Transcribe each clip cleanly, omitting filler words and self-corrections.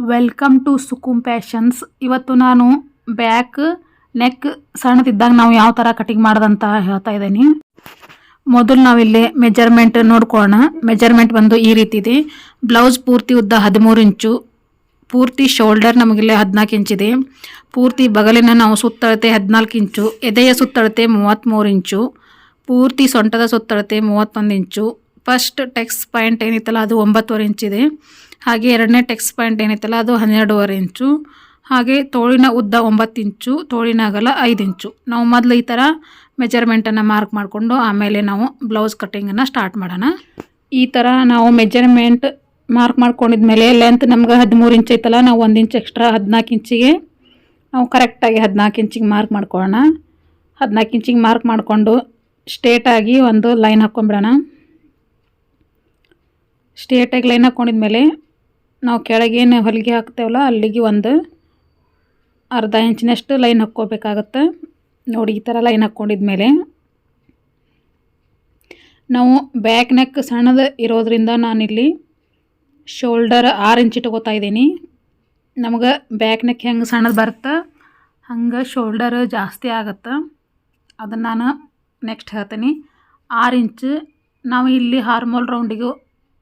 Welcome to ಸುಕುಮ್ passions. ಇವತ್ತು ನಾನು back neck ಸಣ್ಣದಿದ್ದಾಗ ನಾವು ಯಾವ ಥರ ಕಟಿಂಗ್ ಮಾಡೋದಂತ ಹೇಳ್ತಾ ಇದ್ದೀನಿ. ಮೊದಲು ನಾವಿಲ್ಲಿ ಮೆಜರ್ಮೆಂಟ್ ನೋಡ್ಕೊಳ್ಳೋಣ. ಮೆಜರ್ಮೆಂಟ್ ಬಂದು ಈ ರೀತಿ ಇದೆ. ಬ್ಲೌಸ್ ಪೂರ್ತಿ ಉದ್ದ 13 ಇಂಚು, ಪೂರ್ತಿ ಶೋಲ್ಡರ್ ನಮಗಿಲ್ಲಿ 14 ಇಂಚಿದೆ, ಪೂರ್ತಿ ಬಗಲಿನ ನಾವು ಸುತ್ತಳತೆ 14 ಇಂಚು, ಎದೆಯ ಸುತ್ತಳತೆ 33 ಇಂಚು, ಪೂರ್ತಿ ಸೊಂಟದ ಸುತ್ತಳತೆ 31 ಇಂಚು. ಫಸ್ಟ್ ಟೆಕ್ಸ್ ಪಾಯಿಂಟ್ ಏನಿತ್ತಲ್ಲ ಅದು 9.5 ಇಂಚಿದೆ. ಹಾಗೆ ಎರಡನೇ ಟೆಕ್ಸ್ ಪಾಯಿಂಟ್ ಏನಿತ್ತಲ್ಲ ಅದು 12.5 ಇಂಚು. ಹಾಗೆ ತೋಳಿನ ಉದ್ದ 9 ಇಂಚು, ತೋಳಿನ ಅಗಲ 5 ಇಂಚು. ನಾವು ಮೊದಲು ಈ ಥರ ಮೆಜರ್ಮೆಂಟನ್ನು ಮಾರ್ಕ್ ಮಾಡಿಕೊಂಡು ಆಮೇಲೆ ನಾವು ಬ್ಲೌಸ್ ಕಟ್ಟಿಂಗನ್ನು ಸ್ಟಾರ್ಟ್ ಮಾಡೋಣ. ಈ ಥರ ನಾವು ಮೆಜರ್ಮೆಂಟ್ ಮಾರ್ಕ್ ಮಾಡ್ಕೊಂಡಿದ್ಮೇಲೆ ಲೆಂತ್ ನಮ್ಗೆ 13 ಇಂಚ್ ಐತಲ್ಲ, ನಾವು 1 ಇಂಚ್ ಎಕ್ಸ್ಟ್ರಾ 14 ಇಂಚಿಗೆ ನಾವು ಕರೆಕ್ಟಾಗಿ 14 ಇಂಚಿಗೆ ಮಾರ್ಕ್ ಮಾಡ್ಕೊಳ್ಳೋಣ. 14 ಇಂಚಿಗೆ ಮಾರ್ಕ್ ಮಾಡಿಕೊಂಡು ಸ್ಟ್ರೇಟಾಗಿ ಒಂದು ಲೈನ್ ಹಾಕ್ಕೊಂಬಿಡೋಣ. ಸ್ಟ್ರೇಟಾಗಿ ಲೈನ್ ಹಾಕ್ಕೊಂಡಿದ್ಮೇಲೆ ನಾವು ಕೆಳಗೇನು ಹೊಲಿಗೆ ಹಾಕ್ತೇವಲ್ಲ ಅಲ್ಲಿಗೆ ಒಂದು ಅರ್ಧ ಇಂಚಿನಷ್ಟು ಲೈನ್ ಹಾಕ್ಕೋಬೇಕಾಗತ್ತೆ. ನೋಡಿ, ಈ ಥರ ಲೈನ್ ಹಾಕ್ಕೊಂಡಿದ್ಮೇಲೆ ನಾವು ಬ್ಯಾಕ್ ನೆಕ್ ಸಣ್ಣದು ಇರೋದ್ರಿಂದ ನಾನಿಲ್ಲಿ ಶೋಲ್ಡರ್ 6 ಇಂಚ್ ಇಟ್ಕೋತಾ ಇದ್ದೀನಿ. ನಮಗೆ ಬ್ಯಾಕ್ ನೆಕ್ ಹೆಂಗೆ ಸಣ್ಣದು ಬರುತ್ತೆ ಹಂಗೆ ಶೋಲ್ಡರ್ ಜಾಸ್ತಿ ಆಗುತ್ತೆ. ಅದನ್ನು ನಾನು ನೆಕ್ಸ್ಟ್ ಹೇಳ್ತೀನಿ. 6 ಇಂಚು ನಾವು ಇಲ್ಲಿ ಹಾರ್ಮೋಲ್ ರೌಂಡಿಗೂ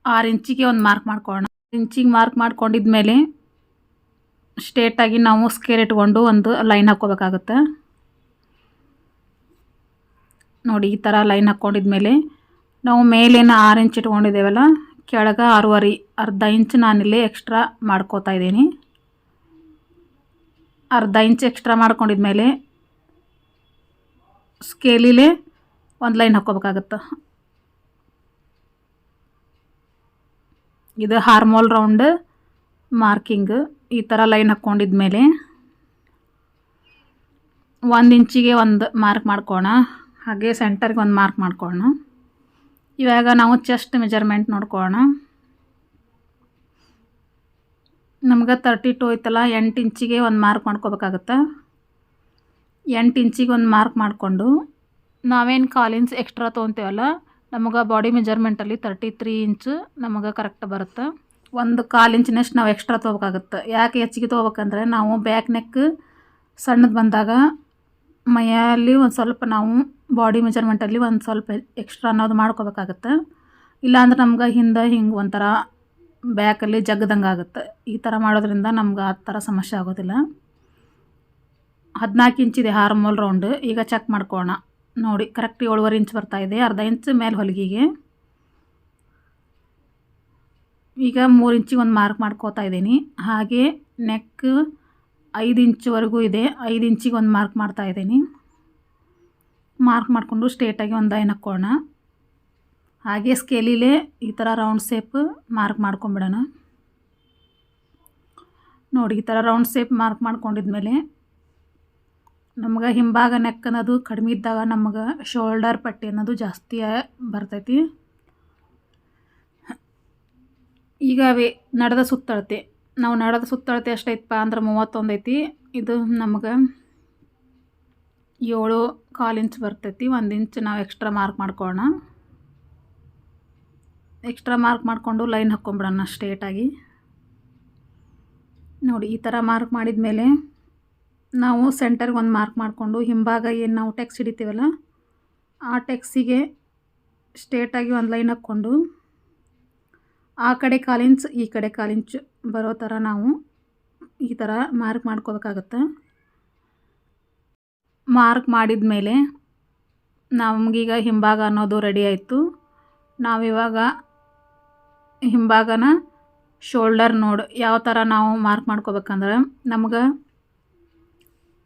6 ಇಂಚಿಗೆ ಒಂದು ಮಾರ್ಕ್ ಮಾಡ್ಕೊಳ್ಳೋಣ. ಇಂಚಿಗೆ ಮಾರ್ಕ್ ಮಾಡ್ಕೊಂಡಿದ್ಮೇಲೆ ಸ್ಟ್ರೇಟಾಗಿ ನಾವು ಸ್ಕೇಲ್ ಇಟ್ಕೊಂಡು ಒಂದು ಲೈನ್ ಹಾಕ್ಕೋಬೇಕಾಗುತ್ತೆ. ನೋಡಿ, ಈ ಥರ ಲೈನ್ ಹಾಕ್ಕೊಂಡಿದ್ಮೇಲೆ ನಾವು ಮೇಲೇನು 6 ಇಂಚ್ ಇಟ್ಕೊಂಡಿದ್ದೇವಲ್ಲ, ಕೆಳಗೆ 6.5 ಅರ್ಧ ಇಂಚ್ ನಾನಿಲ್ಲಿ ಎಕ್ಸ್ಟ್ರಾ ಮಾಡ್ಕೋತಾ ಇದ್ದೀನಿ. ಅರ್ಧ ಇಂಚ್ ಎಕ್ಸ್ಟ್ರಾ ಮಾಡ್ಕೊಂಡಿದ್ಮೇಲೆ ಸ್ಕೇಲಿಲೇ ಒಂದು ಲೈನ್ ಹಾಕ್ಕೋಬೇಕಾಗತ್ತೆ. ಇದು ಹಾರ್ಮೋಲ್ ರೌಂಡ್ ಮಾರ್ಕಿಂಗ್. ಈ ಥರ ಲೈನ್ ಹಾಕ್ಕೊಂಡಿದ್ಮೇಲೆ 1 ಇಂಚಿಗೆ ಒಂದು ಮಾರ್ಕ್ ಮಾಡ್ಕೊಳ್ಳೋಣ. ಹಾಗೆ ಸೆಂಟರ್ಗೆ ಒಂದು ಮಾರ್ಕ್ ಮಾಡ್ಕೊಳ್ಳೋಣ. ಇವಾಗ ನಾವು ಚೆಸ್ಟ್ ಮೆಜರ್ಮೆಂಟ್ ನೋಡ್ಕೊಳ್ಳೋಣ. ನಮ್ಗೆ 32 ಐತಲ್ಲ, 8 ಇಂಚಿಗೆ ಒಂದು ಮಾರ್ಕ್ ಮಾಡ್ಕೋಬೇಕಾಗತ್ತೆ. 8 ಇಂಚಿಗೆ ಒಂದು ಮಾರ್ಕ್ ಮಾಡಿಕೊಂಡು ನಾವೇನು 1/4 ಇಂಚ್ ಎಕ್ಸ್ಟ್ರಾ ತೊಗೊತೀವಲ್ಲ, ನಮಗೆ ಬಾಡಿ ಮೆಜರ್ಮೆಂಟಲ್ಲಿ 33 ಇಂಚು ನಮಗೆ ಕರೆಕ್ಟ್ ಬರುತ್ತೆ. ಒಂದು 1/4 ಇಂಚಿನಷ್ಟು ನಾವು ಎಕ್ಸ್ಟ್ರಾ ತೊಗೋಬೇಕಾಗುತ್ತೆ. ಯಾಕೆ ಹೆಚ್ಚಿಗೆ ತೊಗೋಬೇಕಂದ್ರೆ ನಾವು ಬ್ಯಾಕ್ ನೆಕ್ ಸಣ್ಣದು ಬಂದಾಗ ಮೈಯಲ್ಲಿ ಒಂದು ಸ್ವಲ್ಪ ನಾವು ಬಾಡಿ ಮೆಜರ್ಮೆಂಟಲ್ಲಿ ಒಂದು ಸ್ವಲ್ಪ ಎಕ್ಸ್ಟ್ರಾ ಅನ್ನೋದು ಮಾಡ್ಕೋಬೇಕಾಗತ್ತೆ. ಇಲ್ಲಾಂದ್ರೆ ನಮ್ಗೆ ಹಿಂದೆ ಹಿಂಗೆ ಒಂಥರ ಬ್ಯಾಕಲ್ಲಿ ಜಗ್ದಂಗೆ ಆಗುತ್ತೆ. ಈ ಥರ ಮಾಡೋದ್ರಿಂದ ನಮ್ಗೆ ಆ ಥರ ಸಮಸ್ಯೆ ಆಗೋದಿಲ್ಲ. 14 ಇಂಚಿದೆ ಹಾರ್ಮೋಲ್ ರೌಂಡ್. ಈಗ ಚೆಕ್ ಮಾಡ್ಕೊಳ್ಳೋಣ. ನೋಡಿ, ಕರೆಕ್ಟ್ 7.5 ಇಂಚ್ ಬರ್ತಾಯಿದೆ, ಅರ್ಧ ಇಂಚ್ ಮೇಲೆ ಹೊಲಿಗೆಗೆ. ಈಗ 3 ಇಂಚಿಗೆ ಒಂದು ಮಾರ್ಕ್ ಮಾಡ್ಕೋತಾ ಇದ್ದೀನಿ. ಹಾಗೆ ನೆಕ್ 5 ಇಂಚ್ವರೆಗೂ ಇದೆ, 5 ಇಂಚಿಗೆ ಒಂದು ಮಾರ್ಕ್ ಮಾಡ್ತಾ ಇದ್ದೀನಿ. ಮಾರ್ಕ್ ಮಾಡಿಕೊಂಡು ಸ್ಟ್ರೇಟಾಗಿ ಒಂದು ಲೈನ್ ಹಾಕ್ಕೊಳ್ಳೋಣ. ಹಾಗೆ ಸ್ಕೇಲಿಲೇ ಈ ಥರ ರೌಂಡ್ ಶೇಪ್ ಮಾರ್ಕ್ ಮಾಡ್ಕೊಂಬಿಡೋಣ. ನೋಡಿ, ಈ ಥರ ರೌಂಡ್ ಶೇಪ್ ಮಾರ್ಕ್ ಮಾಡ್ಕೊಂಡಿದ್ಮೇಲೆ ನಮ್ಗೆ ಹಿಂಭಾಗ ನೆಕ್ ಅನ್ನೋದು ಕಡಿಮೆ ಇದ್ದಾಗ ನಮಗೆ ಶೋಲ್ಡರ್ ಪಟ್ಟಿ ಅನ್ನೋದು ಜಾಸ್ತಿ ಬರ್ತೈತಿ. ಈಗ ನಡೆದ ಸುತ್ತಳತೆ, ನಾವು ನಡೆದ ಸುತ್ತಳತೆ ಎಷ್ಟೈತಪ್ಪ ಅಂದ್ರೆ 31 ಐತಿ. ಇದು ನಮಗೆ 7.25 ಇಂಚ್ ಬರ್ತೈತಿ. 1 ಇಂಚ್ ನಾವು ಎಕ್ಸ್ಟ್ರಾ ಮಾರ್ಕ್ ಮಾಡ್ಕೊಳ್ಳೋಣ. ಎಕ್ಸ್ಟ್ರಾ ಮಾರ್ಕ್ ಮಾಡಿಕೊಂಡು ಲೈನ್ ಹಾಕ್ಕೊಂಬಿಡೋಣ ಸ್ಟ್ರೇಟಾಗಿ. ನೋಡಿ, ಈ ಥರ ಮಾರ್ಕ್ ಮಾಡಿದ್ಮೇಲೆ ನಾವು ಸೆಂಟರ್ಗೆ ಒಂದು ಮಾರ್ಕ್ ಮಾಡಿಕೊಂಡು ಹಿಂಭಾಗ ಏನು ನಾವು ಟೆಕ್ಸ್ ಹಿಡಿತೀವಲ್ಲ ಆ ಟೆಕ್ಸಿಗೆ ಸ್ಟ್ರೇಟಾಗಿ ಒಂದು ಲೈನ್ ಹಾಕ್ಕೊಂಡು ಆ ಕಡೆ 1/4 ಇಂಚ್ ಈ ಕಡೆ 1/4 ಇಂಚ್ ಬರೋ ಥರ ನಾವು ಈ ಥರ ಮಾರ್ಕ್ ಮಾಡ್ಕೋಬೇಕಾಗತ್ತೆ. ಮಾರ್ಕ್ ಮಾಡಿದ ಮೇಲೆ ನಮಗೀಗ ಹಿಂಭಾಗ ಅನ್ನೋದು ರೆಡಿ ಆಯಿತು. ನಾವಿವಾಗ ಹಿಂಭಾಗನ ಶೋಲ್ಡರ್ ನೋಡಿ ಯಾವ ಥರ ನಾವು ಮಾರ್ಕ್ ಮಾಡ್ಕೋಬೇಕಂದ್ರೆ, ನಮ್ಗೆ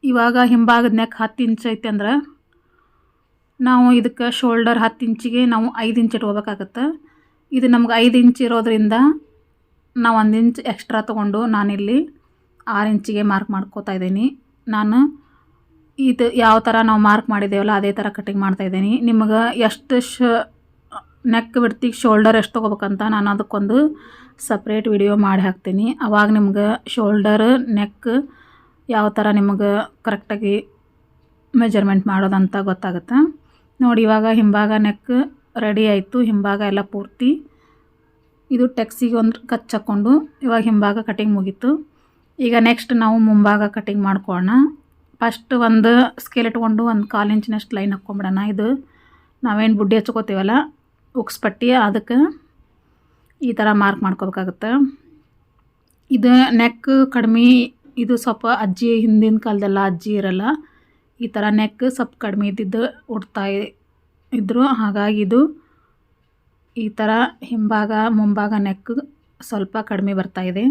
ಇವಾಗ ಹಿಂಭಾಗದ ನೆಕ್ 10 ಇಂಚ್ ಐತೆ ಅಂದ್ರೆ ನಾವು ಇದಕ್ಕೆ ಶೋಲ್ಡರ್ 10 ಇಂಚಿಗೆ ನಾವು 5 ಇಂಚ್ ಇಟ್ಕೋಬೇಕಾಗತ್ತೆ. ಇದು ನಮ್ಗೆ 5 ಇಂಚ್ ಇರೋದ್ರಿಂದ ನಾವು 1 ಇಂಚ್ ಎಕ್ಸ್ಟ್ರಾ ತೊಗೊಂಡು ನಾನಿಲ್ಲಿ 6 ಇಂಚಿಗೆ ಮಾರ್ಕ್ ಮಾಡ್ಕೋತಾ ಇದ್ದೀನಿ. ನಾನು ಇದು ಯಾವ ಥರ ನಾವು ಮಾರ್ಕ್ ಮಾಡಿದ್ದೇವಲ್ಲ ಅದೇ ಥರ ಕಟಿಂಗ್ ಮಾಡ್ತಾಯಿದ್ದೀನಿ. ನಿಮಗೆ ಎಷ್ಟು ನೆಕ್ ಬಿಡ್ತಿಗೆ ಶೋಲ್ಡರ್ ಎಷ್ಟು ತೊಗೋಬೇಕಂತ ನಾನು ಅದಕ್ಕೊಂದು ಸಪ್ರೇಟ್ ವಿಡಿಯೋ ಮಾಡಿ ಹಾಕ್ತೀನಿ. ಅವಾಗ ನಿಮ್ಗೆ ಶೋಲ್ಡರ್ ನೆಕ್ ಯಾವ ಥರ ನಿಮಗೆ ಕರೆಕ್ಟಾಗಿ ಮೆಜರ್ಮೆಂಟ್ ಮಾಡೋದಂತ ಗೊತ್ತಾಗುತ್ತೆ. ನೋಡಿ, ಇವಾಗ ಹಿಂಭಾಗ ನೆಕ್ ರೆಡಿ ಆಯಿತು. ಹಿಂಭಾಗ ಎಲ್ಲ ಪೂರ್ತಿ ಇದು ಟೆಕ್ಸಿಗೆ ಒಂದು ಕಚ್ ಹಾಕ್ಕೊಂಡು ಇವಾಗ ಹಿಂಭಾಗ ಕಟಿಂಗ್ ಮುಗೀತು. ಈಗ ನೆಕ್ಸ್ಟ್ ನಾವು ಮುಂಭಾಗ ಕಟಿಂಗ್ ಮಾಡ್ಕೊಳ್ಳೋಣ. ಫಸ್ಟ್ ಒಂದು ಸ್ಕೇಲ್ ಇಟ್ಕೊಂಡು ಒಂದು 1/4 ಇಂಚಿನಷ್ಟು ಲೈನ್ ಹಾಕ್ಕೊಂಬಿಡೋಣ. ಇದು ನಾವೇನು ಬುಡ್ಡಿ ಹಚ್ಕೋತೀವಲ್ಲ ಉಕ್ಸ್ ಪಟ್ಟಿ, ಅದಕ್ಕೆ ಈ ಥರ ಮಾರ್ಕ್ ಮಾಡ್ಕೋಬೇಕಾಗುತ್ತೆ. ಇದು ನೆಕ್ ಕಡಿಮೆ, ಇದು ಸ್ವಲ್ಪ ಅಜ್ಜಿ ಹಿಂದಿನ ಕಾಲದೆಲ್ಲ ಅಜ್ಜಿ ಇರಲ್ಲ, ಈ ಥರ ನೆಕ್ ಸ್ವಲ್ಪ ಕಡಿಮೆ ಇದ್ದಿದ್ದು ಉಡ್ತಾ ಇದ್ರು. ಹಾಗಾಗಿ ಇದು ಈ ಥರ ಹಿಂಭಾಗ ಮುಂಭಾಗ ನೆಕ್ ಸ್ವಲ್ಪ ಕಡಿಮೆ ಬರ್ತಾಯಿದೆ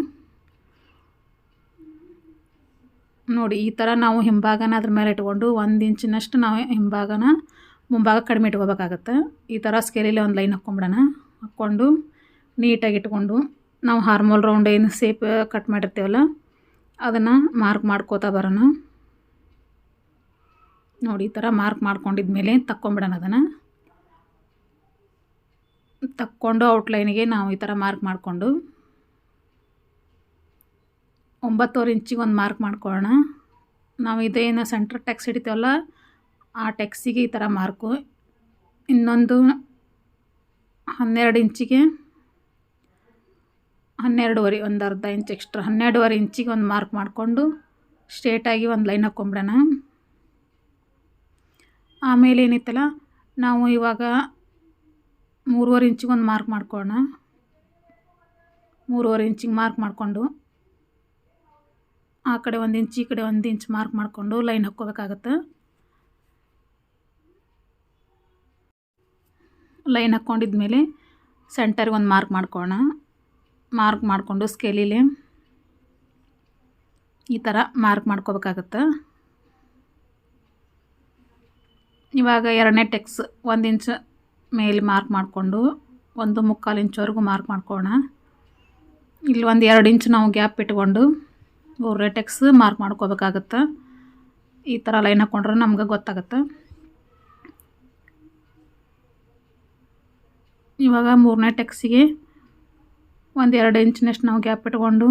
ನೋಡಿ. ಈ ಥರ ನಾವು ಹಿಂಭಾಗನ ಅದ್ರ ಮೇಲೆ ಇಟ್ಕೊಂಡು 1 ಇಂಚಿನಷ್ಟು ನಾವು ಹಿಂಭಾಗನ ಮುಂಭಾಗ ಕಡಿಮೆ ಇಟ್ಕೋಬೇಕಾಗತ್ತೆ. ಈ ಥರ ಸ್ಕೇಲಲ್ಲಿ ಒಂದು ಲೈನ್ ಹಾಕ್ಕೊಂಬಿಡೋಣ. ಹಾಕ್ಕೊಂಡು ನೀಟಾಗಿ ಇಟ್ಕೊಂಡು ನಾವು ಹಾರ್ಮೋಲ್ ರೌಂಡ್ ಏನು ಸೇಪ್ ಕಟ್ ಮಾಡಿರ್ತೀವಲ್ಲ ಅದನ್ನು ಮಾರ್ಕ್ ಮಾಡ್ಕೋತಾ ಬರೋಣ ನೋಡಿ. ಈ ಥರ ಮಾರ್ಕ್ ಮಾಡ್ಕೊಂಡಿದ್ಮೇಲೆ ತಕ್ಕೊಂಬಿಡೋಣ. ಅದನ್ನು ತಕ್ಕೊಂಡು ಔಟ್ಲೈನಿಗೆ ನಾವು ಈ ಥರ ಮಾರ್ಕ್ ಮಾಡಿಕೊಂಡು 9.25 ಇಂಚಿಗೆ ಒಂದು ಮಾರ್ಕ್ ಮಾಡ್ಕೊಳ್ಳೋಣ. ನಾವು ಇದೇನು ಸೆಂಟ್ರ್ ಟೆಕ್ಸ್ ಹಿಡಿತೀವಲ್ಲ ಆ ಟೆಕ್ಸಿಗೆ ಈ ಥರ ಮಾರ್ಕು. ಇನ್ನೊಂದು 12 ಇಂಚಿಗೆ 12.5 ಒಂದು ಅರ್ಧ ಇಂಚ್ ಎಕ್ಸ್ಟ್ರಾ 12.5 ಇಂಚಿಗೆ ಒಂದು ಮಾರ್ಕ್ ಮಾಡಿಕೊಂಡು ಸ್ಟ್ರೇಟಾಗಿ ಒಂದು ಲೈನ್ ಹಾಕ್ಕೊಂಬಿಡೋಣ. ಆಮೇಲೆ ಏನಿತ್ತಲ್ಲ ನಾವು ಇವಾಗ 3.5 ಇಂಚಿಗೆ ಒಂದು ಮಾರ್ಕ್ ಮಾಡ್ಕೊಳ್ಳೋಣ. 3.5 ಇಂಚಿಗೆ ಮಾರ್ಕ್ ಮಾಡಿಕೊಂಡು ಆ ಕಡೆ 1 ಇಂಚ್ ಈ ಕಡೆ 1 ಇಂಚ್ ಮಾರ್ಕ್ ಮಾಡಿಕೊಂಡು ಲೈನ್ ಹಾಕ್ಕೋಬೇಕಾಗತ್ತೆ. ಲೈನ್ ಹಾಕ್ಕೊಂಡಿದ್ಮೇಲೆ ಸೆಂಟರ್ಗೆ ಒಂದು ಮಾರ್ಕ್ ಮಾಡ್ಕೊಳ್ಳೋಣ. ಮಾರ್ಕ್ ಮಾಡಿಕೊಂಡು ಸ್ಕೇಲಿಲಿ ಈ ಥರ ಮಾರ್ಕ್ ಮಾಡ್ಕೋಬೇಕಾಗತ್ತೆ. ಇವಾಗ 2ನೇ ಟೆಕ್ಸ್ 1 ಇಂಚ್ ಮೇಲೆ ಮಾರ್ಕ್ ಮಾಡಿಕೊಂಡು 1.25 ಇಂಚ್ವರೆಗೂ ಮಾರ್ಕ್ ಮಾಡ್ಕೊಳ್ಳೋಣ. ಇಲ್ಲಿ ಒಂದು 2 ಇಂಚ್ ನಾವು ಗ್ಯಾಪ್ ಇಟ್ಕೊಂಡು 3ನೇ ಟೆಕ್ಸ್ ಮಾರ್ಕ್ ಮಾಡ್ಕೋಬೇಕಾಗತ್ತೆ. ಈ ಥರ ಲೈನ್ ಹಾಕ್ಕೊಂಡ್ರೆ ನಮ್ಗೆ ಗೊತ್ತಾಗುತ್ತೆ. ಇವಾಗ 3ನೇ ಟೆಕ್ಸಿಗೆ ಒಂದು 2 ಇಂಚಿನಷ್ಟು ನಾವು ಗ್ಯಾಪ್ ಇಟ್ಕೊಂಡು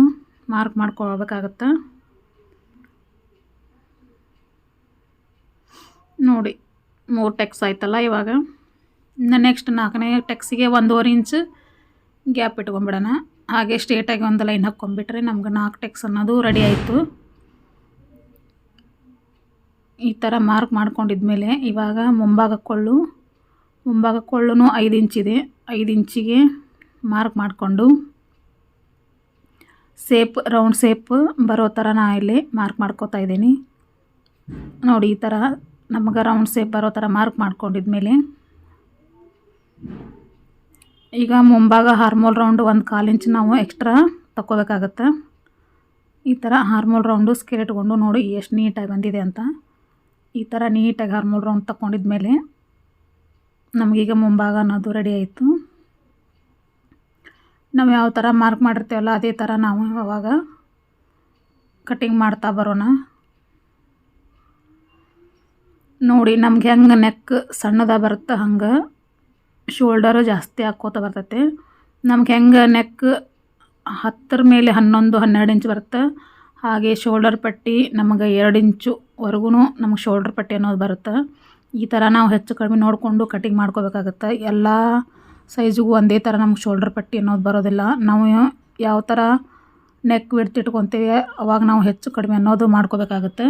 ಮಾರ್ಕ್ ಮಾಡ್ಕೊಳ್ಬೇಕಾಗತ್ತೆ ನೋಡಿ. 3 ಟೆಕ್ಸ್ ಆಯ್ತಲ್ಲ. ಇವಾಗ ನೆಕ್ಸ್ಟ್ 4ನೇ ಟೆಕ್ಸಿಗೆ 1.25 ಇಂಚ್ ಗ್ಯಾಪ್ ಇಟ್ಕೊಂಬಿಡೋಣ. ಹಾಗೆ ಸ್ಟ್ರೇಟಾಗಿ ಒಂದು ಲೈನ್ ಹಾಕ್ಕೊಂಬಿಟ್ರೆ ನಮ್ಗೆ 4 ಟೆಕ್ಸ್ ಅನ್ನೋದು ರೆಡಿ ಆಯಿತು. ಈ ಥರ ಮಾರ್ಕ್ ಮಾಡ್ಕೊಂಡಿದ್ಮೇಲೆ ಇವಾಗ ಮುಂಭಾಗ ಕೊಳ್ಳು 5 ಇಂಚಿದೆ. 5 ಇಂಚಿಗೆ ಮಾರ್ಕ್ ಮಾಡಿಕೊಂಡು ಸೇಪ್ ರೌಂಡ್ ಸೇಪ್ ಬರೋ ಥರ ನಾನು ಇಲ್ಲಿ ಮಾರ್ಕ್ ಮಾಡ್ಕೋತಾ ಇದ್ದೀನಿ ನೋಡಿ. ಈ ಥರ ನಮ್ಗೆ ರೌಂಡ್ ಸೇಪ್ ಬರೋ ಥರ ಮಾರ್ಕ್ ಮಾಡ್ಕೊಂಡಿದ್ಮೇಲೆ ಈಗ ಮುಂಭಾಗ ಹಾರ್ಮೋಲ್ ರೌಂಡ್ 1/4 ಇಂಚ್ ನಾವು ಎಕ್ಸ್ಟ್ರಾ ತಗೋಬೇಕಾಗತ್ತೆ. ಈ ಥರ ಹಾರ್ಮೋಲ್ ರೌಂಡು ಸ್ಕೇಲ್ ಇಟ್ಕೊಂಡು ನೋಡಿ ಎಷ್ಟು ನೀಟಾಗಿ ಬಂದಿದೆ ಅಂತ. ಈ ಥರ ನೀಟಾಗಿ ಹಾರ್ಮೋಲ್ ರೌಂಡ್ ತಗೊಂಡಿದ್ಮೇಲೆ ನಮಗೀಗ ಮುಂಭಾಗ ಅನ್ನೋದು ರೆಡಿ ಆಯಿತು. ನಾವು ಯಾವ ಥರ ಮಾರ್ಕ್ ಮಾಡಿರ್ತೀವಲ್ಲ ಅದೇ ಥರ ನಾವು ಅವಾಗ ಕಟಿಂಗ್ ಮಾಡ್ತಾ ಬರೋಣ ನೋಡಿ. ನಮ್ಗೆ ಹೆಂಗೆ ನೆಕ್ ಸಣ್ಣದ ಬರುತ್ತೆ ಹಂಗೆ ಶೋಲ್ಡರು ಜಾಸ್ತಿ ಹಾಕ್ಕೋತ ಬರ್ತೈತೆ. ನಮ್ಗೆ ಹೆಂಗೆ ನೆಕ್ 10 ಮೇಲೆ 11-12 ಇಂಚ್ ಬರುತ್ತೆ, ಹಾಗೆ ಶೋಲ್ಡರ್ ಪಟ್ಟಿ ನಮಗೆ 2 ಇಂಚುವರೆಗೂ ನಮಗೆ ಶೋಲ್ಡರ್ ಪಟ್ಟಿ ಅನ್ನೋದು ಬರುತ್ತೆ. ಈ ಥರ ನಾವು ಹೆಚ್ಚು ಕಡಿಮೆ ನೋಡಿಕೊಂಡು ಕಟಿಂಗ್ ಮಾಡ್ಕೋಬೇಕಾಗತ್ತೆ. ಎಲ್ಲ ಸೈಜಿಗೂ ಒಂದೇ ಥರ ನಮ್ಗೆ ಶೋಲ್ಡರ್ ಪಟ್ಟಿ ಅನ್ನೋದು ಬರೋದಿಲ್ಲ. ನಾವು ಯಾವ ಥರ ನೆಕ್ ವಿಡ್ತ್ ಇಟ್ಕೊತೀವಿ ಅವಾಗ ನಾವು ಹೆಚ್ಚು ಕಡಿಮೆ ಅನ್ನೋದು ಮಾಡ್ಕೋಬೇಕಾಗುತ್ತೆ.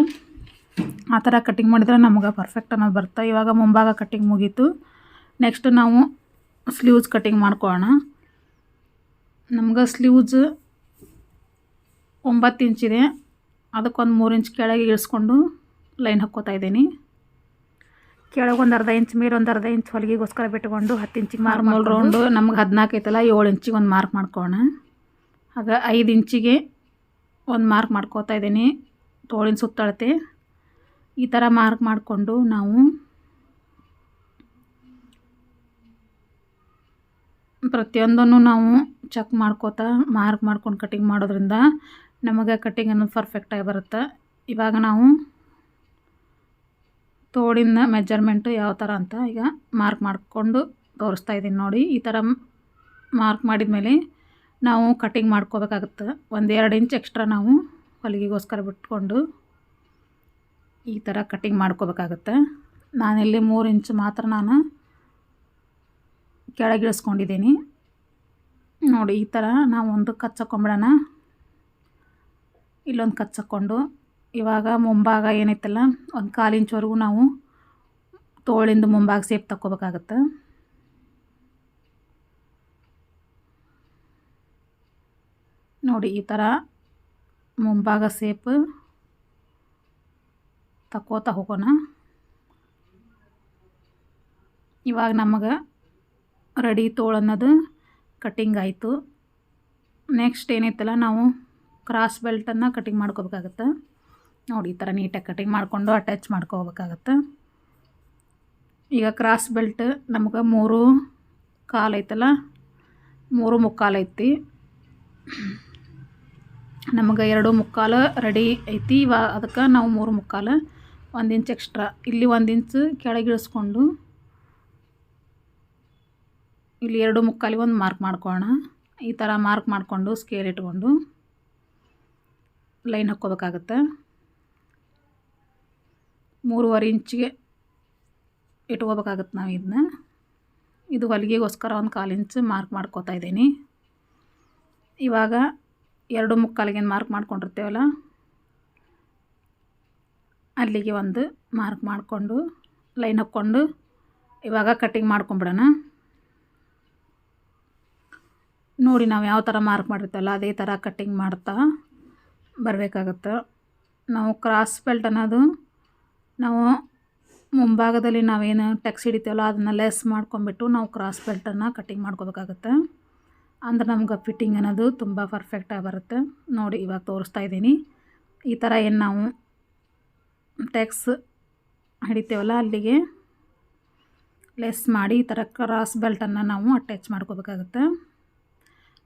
ಆ ಥರ ಕಟಿಂಗ್ ಮಾಡಿದರೆ ನಮ್ಗೆ ಪರ್ಫೆಕ್ಟ್ ಅನ್ನೋದು ಬರುತ್ತೆ. ಇವಾಗ ಮುಂಭಾಗ ಕಟಿಂಗ್ ಮುಗೀತು. ನೆಕ್ಸ್ಟ್ ನಾವು ಸ್ಲೀವ್ಸ್ ಕಟಿಂಗ್ ಮಾಡ್ಕೊಳ್ಳೋಣ. ನಮ್ಗೆ ಸ್ಲೀವ್ಸ್ 9 ಇಂಚಿದೆ, ಅದಕ್ಕೊಂದು 3 ಇಂಚ್ ಕೆಳಗೆ ಇಳಿಸ್ಕೊಂಡು ಲೈನ್ ಹಾಕ್ಕೋತಾ ಇದ್ದೀನಿ. ಕೆಳಗೆ ಒಂದು ಅರ್ಧ ಇಂಚ್ ಮೇಲೆ ಒಂದು ಅರ್ಧ ಇಂಚ್ ಹೊಲಿಗೆಗೋಸ್ಕರ ಬಿಟ್ಕೊಂಡು 10 ಇಂಚಿಗೆ ನಾರ್ಮಲ್ ರೌಂಡು ನಮ್ಗೆ 14 ಐತಲ್ಲ 7 ಇಂಚಿಗೆ ಒಂದು ಮಾರ್ಕ್ ಮಾಡ್ಕೊಳ್ಳೋಣ. ಆಗ 5 ಇಂಚಿಗೆ ಒಂದು ಮಾರ್ಕ್ ಮಾಡ್ಕೋತಾ ಇದ್ದೀನಿ ತೋಳಿನ ಸುತ್ತಳತೆ. ಈ ಥರ ಮಾರ್ಕ್ ಮಾಡಿಕೊಂಡು ನಾವು ಪ್ರತಿಯೊಂದನ್ನು ನಾವು ಚೆಕ್ ಮಾಡ್ಕೋತಾ ಮಾರ್ಕ್ ಮಾಡ್ಕೊಂಡು ಕಟಿಂಗ್ ಮಾಡೋದ್ರಿಂದ ನಮಗೆ ಕಟಿಂಗ್ ಅನ್ನೋದು ಪರ್ಫೆಕ್ಟಾಗಿ ಬರುತ್ತೆ. ಇವಾಗ ನಾವು ತೋಳಿನ ಮೆಜರ್ಮೆಂಟು ಯಾವ ಥರ ಅಂತ ಈಗ ಮಾರ್ಕ್ ಮಾಡಿಕೊಂಡು ತೋರಿಸ್ತಾ ಇದ್ದೀನಿ ನೋಡಿ. ಈ ಥರ ಮಾರ್ಕ್ ಮಾಡಿದ ಮೇಲೆ ನಾವು ಕಟಿಂಗ್ ಮಾಡ್ಕೋಬೇಕಾಗುತ್ತೆ. 1-2 ಇಂಚ್ ಎಕ್ಸ್ಟ್ರಾ ನಾವು ಹೊಲಿಗೆಗೋಸ್ಕರ ಬಿಟ್ಕೊಂಡು ಈ ಥರ ಕಟಿಂಗ್ ಮಾಡ್ಕೋಬೇಕಾಗುತ್ತೆ. ನಾನಿಲ್ಲಿ 3 ಇಂಚ್ ಮಾತ್ರ ನಾನು ಕೆಳಗಿಳಿಸ್ಕೊಂಡಿದ್ದೀನಿ. ನೋಡಿ ಈ ಥರ ನಾವು ಒಂದು ಕಚ್ಚಕೊಂಬಿಡೋಣ. ಇಲ್ಲೊಂದು ಕಚ್ಚಕೊಂಡು ಇವಾಗ ಮುಂಭಾಗ ಏನೈತಲ್ಲ ಒಂದು 1/4 ಇಂಚ್ವರೆಗೂ ನಾವು ತೋಳಿಂದ ಮುಂಭಾಗ ಸೇಪ್ ತಕ್ಕೋಬೇಕಾಗತ್ತೆ. ನೋಡಿ ಈ ಥರ ಮುಂಭಾಗ ಸೇಪ್ ತಕ್ಕೋತಾ ಹೋಗೋಣ. ಇವಾಗ ನಮಗೆ ರೆಡಿ ತೋಳು ಅನ್ನೋದು ಕಟ್ಟಿಂಗ್ ಆಯಿತು. ನೆಕ್ಸ್ಟ್ ಏನೈತಲ್ಲ ನಾವು ಕ್ರಾಸ್ ಬೆಲ್ಟನ್ನು ಕಟಿಂಗ್ ಮಾಡ್ಕೋಬೇಕಾಗತ್ತೆ. ನೋಡಿ ಈ ಥರ ನೀಟಾಗಿ ಕಟಿಂಗ್ ಮಾಡಿಕೊಂಡು ಅಟ್ಯಾಚ್ ಮಾಡ್ಕೋಬೇಕಾಗತ್ತೆ. ಈಗ ಕ್ರಾಸ್ ಬೆಲ್ಟ್ ನಮ್ಗೆ 3/4 ಐತಲ್ಲ, 3/4 ಐತಿ. ನಮಗೆ 2/4 ರೆಡಿ ಐತಿ. ಇವಾಗ ಅದಕ್ಕೆ ನಾವು 3/4 1 ಇಂಚ್ ಎಕ್ಸ್ಟ್ರಾ ಇಲ್ಲಿ 1 ಇಂಚ್ ಕೆಳಗಿಳಿಸ್ಕೊಂಡು ಇಲ್ಲಿ 2/4 ಒಂದು ಮಾರ್ಕ್ ಮಾಡ್ಕೊಳ್ಳೋಣ. ಈ ಥರ ಮಾರ್ಕ್ ಮಾಡಿಕೊಂಡು ಸ್ಕೇಲ್ ಇಟ್ಕೊಂಡು ಲೈನ್ ಹಾಕ್ಕೋಬೇಕಾಗತ್ತೆ. 3.5 ಇಂಚಿಗೆ ಇಟ್ಕೋಬೇಕಾಗತ್ತೆ ನಾವು ಇದನ್ನ. ಇದು ಹೊಲಿಗೆಗೋಸ್ಕರ ಒಂದು 1/4 ಇಂಚ್ ಮಾರ್ಕ್ ಮಾಡ್ಕೋತಾ ಇದ್ದೀನಿ. ಇವಾಗ 2/4ಗೆ ಮಾರ್ಕ್ ಮಾಡ್ಕೊಂಡಿರ್ತೇವಲ್ಲ ಅಲ್ಲಿಗೆ ಒಂದು ಮಾರ್ಕ್ ಮಾಡಿಕೊಂಡು ಲೈನ್ ಹಾಕ್ಕೊಂಡು ಇವಾಗ ಕಟ್ಟಿಂಗ್ ಮಾಡ್ಕೊಂಬಿಡೋಣ. ನೋಡಿ ನಾವು ಯಾವ ಥರ ಮಾರ್ಕ್ ಮಾಡಿರ್ತೇವಲ್ಲ ಅದೇ ಥರ ಕಟ್ಟಿಂಗ್ ಮಾಡ್ತಾ ಬರಬೇಕಾಗತ್ತೆ. ನಾವು ಕ್ರಾಸ್ ಬೆಲ್ಟ್ ಅನ್ನೋದು ನಾವು ಮುಂಭಾಗದಲ್ಲಿ ನಾವೇನು ಟಕ್ಸ್ ಹಿಡಿತೇವಲ್ಲ ಅದನ್ನು ಲೆಸ್ ಮಾಡ್ಕೊಂಬಿಟ್ಟು ನಾವು ಕ್ರಾಸ್ ಬೆಲ್ಟನ್ನು ಕಟ್ಟಿಂಗ್ ಮಾಡ್ಕೋಬೇಕಾಗತ್ತೆ. ಅಂದ್ರೆ ನಮ್ಗೆ ಫಿಟ್ಟಿಂಗ್ ಅನ್ನೋದು ತುಂಬ ಪರ್ಫೆಕ್ಟಾಗಿ ಬರುತ್ತೆ. ನೋಡಿ ಇವಾಗ ತೋರಿಸ್ತಾ ಇದ್ದೀನಿ. ಈ ಥರ ಏನು ನಾವು ಟಕ್ಸ್ ಹಿಡಿತೇವಲ್ಲ ಅಲ್ಲಿಗೆ ಲೆಸ್ ಮಾಡಿ ಈ ಥರ ಕ್ರಾಸ್ ಬೆಲ್ಟನ್ನು ನಾವು ಅಟ್ಯಾಚ್ ಮಾಡ್ಕೋಬೇಕಾಗತ್ತೆ.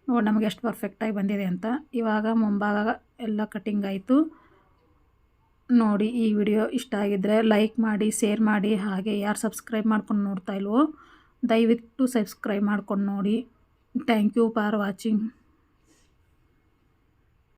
ನೋಡಿ ನಮಗೆ ಎಷ್ಟು ಪರ್ಫೆಕ್ಟಾಗಿ ಬಂದಿದೆ ಅಂತ. ಇವಾಗ ಮುಂಭಾಗ ಎಲ್ಲ ಕಟ್ಟಿಂಗ್ ಆಯಿತು. ನೋಡಿ ಈ ವಿಡಿಯೋ ಇಷ್ಟ ಆಗಿದ್ದರೆ ಲೈಕ್ ಮಾಡಿ, ಶೇರ್ ಮಾಡಿ. ಹಾಗೆ ಯಾರು ಸಬ್ಸ್ಕ್ರೈಬ್ ಮಾಡ್ಕೊಂಡು ನೋಡ್ತಾ ಇಲ್ವೋ ದಯವಿಟ್ಟು ಸಬ್ಸ್ಕ್ರೈಬ್ ಮಾಡ್ಕೊಂಡು ನೋಡಿ. Thank you for watching.